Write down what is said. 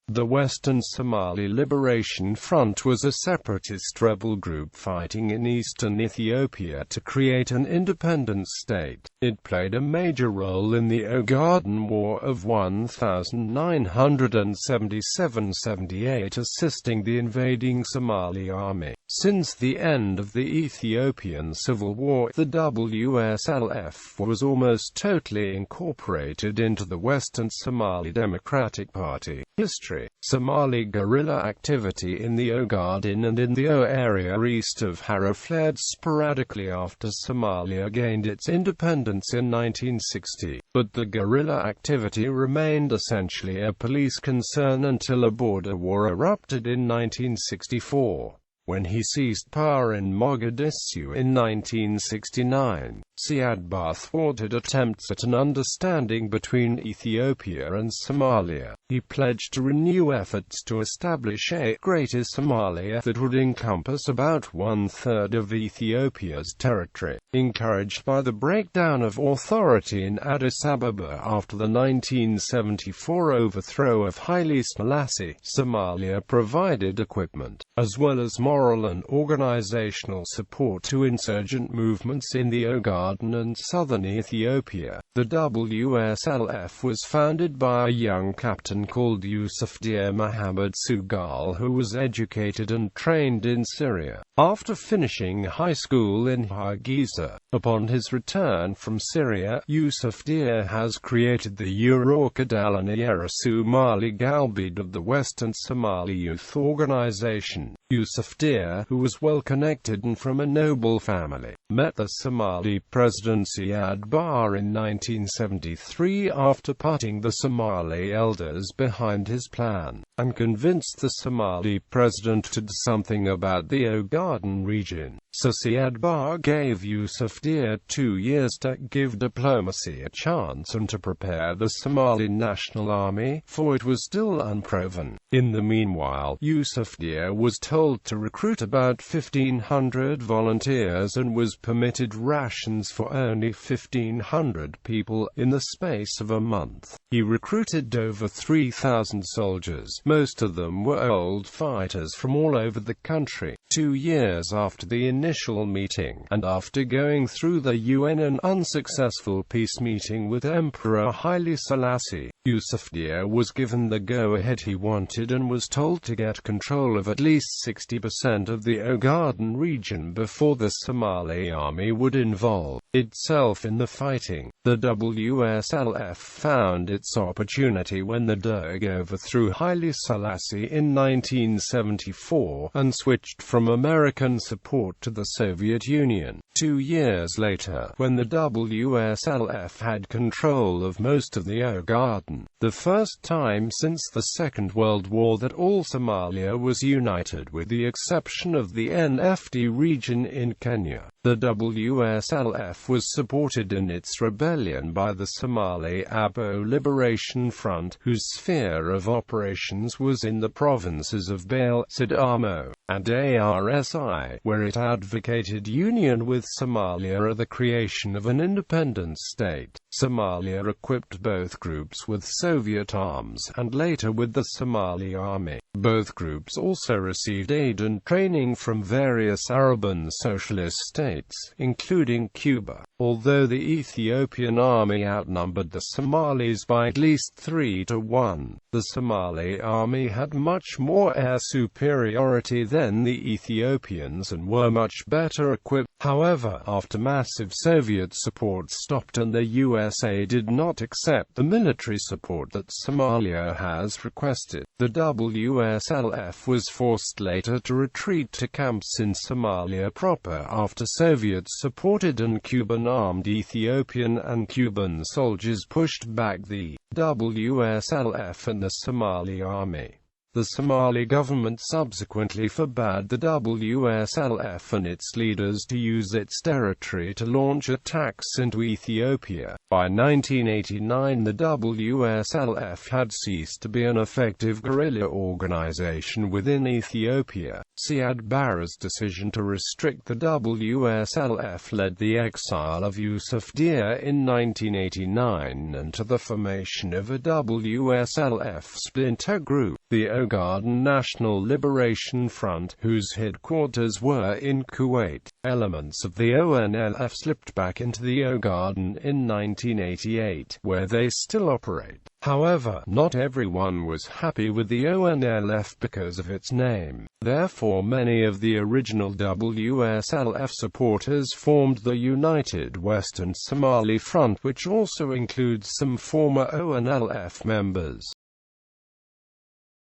The Western Somali Liberation Front was a separatist rebel group fighting in eastern Ethiopia to create an independent state. It played a major role in the Ogaden War of 1977–78, assisting the invading Somali army. Since the end of the Ethiopian Civil War, the WSLF was almost totally incorporated into the Western Somali Democratic Party. History: Somali guerrilla activity in the Ogaden and in the O area east of Hara flared sporadically after Somalia gained its independence in 1960, but the guerrilla activity remained essentially a police concern until a border war erupted in 1964. When he seized power in Mogadishu in 1969, Siad Barre thwarted attempts at an understanding between Ethiopia and Somalia. He pledged to renew efforts to establish a Greater Somalia that would encompass about one-third of Ethiopia's territory. Encouraged by the breakdown of authority in Addis Ababa after the 1974 overthrow of Haile Selassie, Somalia provided equipment, as well as moral and organizational support to insurgent movements in the Ogaden and southern Ethiopia. The WSLF was founded by a young captain called Yusuf Dir Muhammad Sugal, who was educated and trained in Syria. After finishing high school in Hargeisa, upon his return from Syria, Yusuf Dir has created the Ogaden Somali Galbeed of the Western Somali Youth Organization. Yusuf Dir, who was well connected and from a noble family, met the Somali President Siad Barre in 1973 after putting the Somali elders behind his plan, and convinced the Somali president to do something about the Ogaden region. So Siad Barre gave Yusuf Dir 2 years to give diplomacy a chance and to prepare the Somali National Army, for it was still unproven. In the meanwhile, Yusuf Dir was told to recruit about 1,500 volunteers and was permitted rations for only 1,500 people in the space of a month. He recruited over 3,000 soldiers. Most of them were old fighters from all over the country. 2 years after the initial meeting, and after going through the UN and unsuccessful peace meeting with Emperor Haile Selassie, Yusuf Dir was given the go-ahead he wanted and was told to get control of at least 60% of the Ogaden region before the Somali army would involve itself in the fighting. The WSLF found its opportunity when the Derg overthrew Haile Selassie in 1974 and switched from American support to the Soviet Union. 2 years later, when the WSLF had control of most of the Ogaden, the first time since the Second World War that all Somalia was united with the exception of the NFD region in Kenya. The WSLF was supported in its rebellion by the Somali Liberation Front, whose sphere of operations was in the provinces of Baale, Sidamo, and Arsi, where it advocated union with Somalia at the creation of an independent state. Somalia equipped both groups with Soviet arms, and later with the Somali army. Both groups also received aid and training from various Arab and socialist states, including Cuba. Although the Ethiopian army outnumbered the Somalis by at least 3 to 1, the Somali army had much more air superiority than the Ethiopians and were much better equipped. However, after massive Soviet support stopped and the USA did not accept the military support that Somalia has requested, the WSLF was forced later to retreat to camps in Somalia proper after Soviet-supported and Cuban-armed Ethiopian and Cuban soldiers pushed back the WSLF and the Somali army. The Somali government subsequently forbade the WSLF and its leaders to use its territory to launch attacks into Ethiopia. By 1989, the WSLF had ceased to be an effective guerrilla organization within Ethiopia. Siad Barre's decision to restrict the WSLF led the exile of Yusuf Dia in 1989 and to the formation of a WSLF splinter group, the Ogaden National Liberation Front, whose headquarters were in Kuwait. Elements of the ONLF slipped back into the Ogaden in 1988, where they still operate. However, not everyone was happy with the ONLF because of its name. Therefore, many of the original WSLF supporters formed the United Western Somali Front, which also includes some former ONLF members.